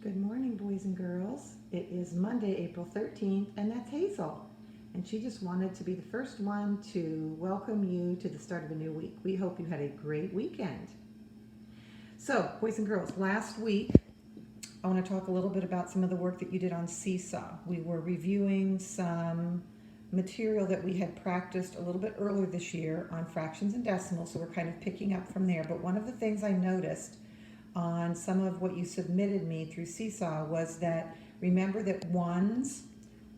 Good morning, boys and girls. It is Monday, April 13th, and that's Hazel. And she just wanted to be the first one to welcome you to the start of a new week. We hope you had a great weekend. So, boys and girls, last week, I want to talk a little bit about some of the work that you did on Seesaw. We were reviewing some material that we had practiced a little bit earlier this year on fractions and decimals, so we're kind of picking up from there. But one of the things I noticed on some of what you submitted me through Seesaw was that remember that ones,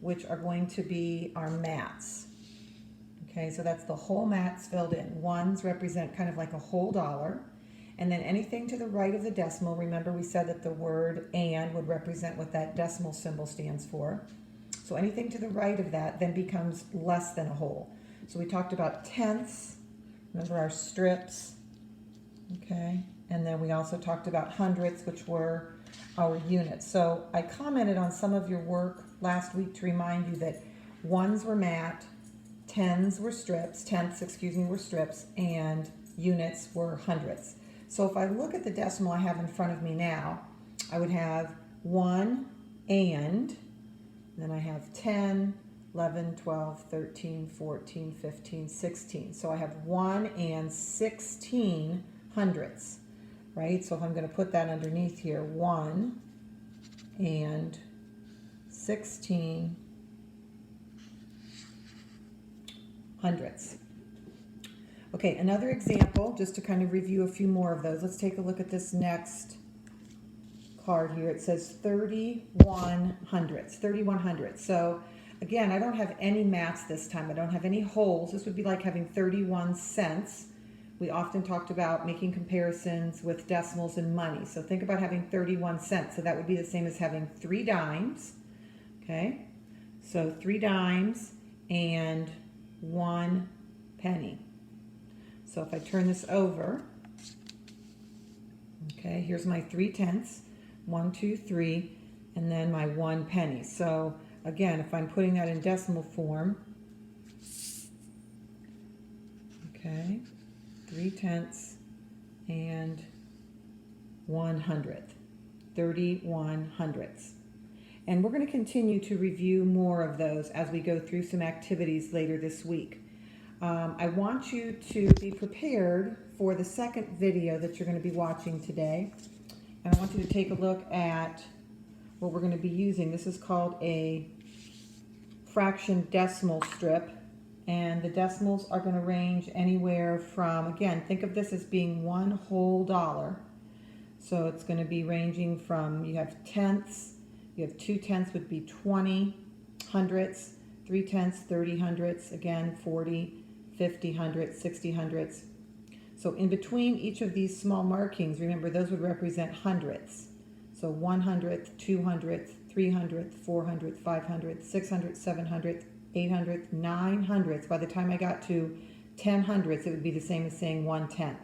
which are going to be our mats. Okay, so that's the whole mats filled in. Ones represent kind of like a whole dollar. And then anything to the right of the decimal, remember we said that the word and would represent what that decimal symbol stands for. So anything to the right of that then becomes less than a whole. So we talked about tenths, remember our strips, okay? And then we also talked about hundredths, which were our units. So I commented on some of your work last week to remind you that ones were mat, tenths were strips, were strips, and units were hundredths. So if I look at the decimal I have in front of me now, I would have 1 and then I have 10, 11, 12, 13, 14, 15, 16. So I have 1 and 16 hundredths, right? So if I'm going to put that underneath here, 1 and 16 hundredths. Okay, another example, just to kind of review a few more of those. Let's take a look at this next card here. It says 31 hundredths, 31 hundredths. So again, I don't have any mats this time. I don't have any holes. This would be like having 31 cents. We often talked about making comparisons with decimals and money. So think about having 31 cents. So that would be the same as having 3 dimes. Okay, so 3 dimes and 1 penny. So if I turn this over, okay, here's my 3 tenths, 1, 2, 3, and then my 1 penny. So again, if I'm putting that in decimal form, okay, 3 tenths and 1 hundredth, 31 hundredths. And we're going to continue to review more of those as we go through some activities later this week. I want you to be prepared for the second video that you're going to be watching today. And I want you to take a look at what we're going to be using. This is called a fraction decimal strip. And the decimals are going to range anywhere from, again, think of this as being one whole dollar. So it's going to be ranging from, you have tenths, you have 2 tenths would be 20 hundredths, 3 tenths, 30 hundredths, again, 40, 50 hundredths, 60 hundredths. So in between each of these small markings, remember those would represent hundredths. So 1 hundredth, 2 hundredth, 3 hundredth, 4 hundredth, 5 hundredth, 6 hundredth, 7 hundredth, 8 hundredth, 9 hundredths. By the time I got to 10 hundredths, it would be the same as saying 1/10.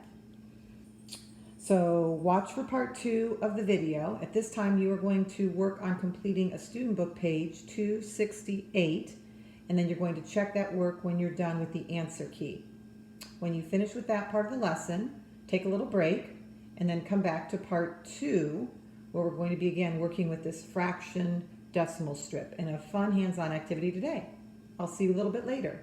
So watch for part 2 of the video. At this time, you are going to work on completing a student book page 268, and then you're going to check that work when you're done with the answer key. When you finish with that part of the lesson, take a little break, and then come back to part 2, where we're going to be again working with this fraction decimal strip and a fun hands-on activity today. I'll see you a little bit later.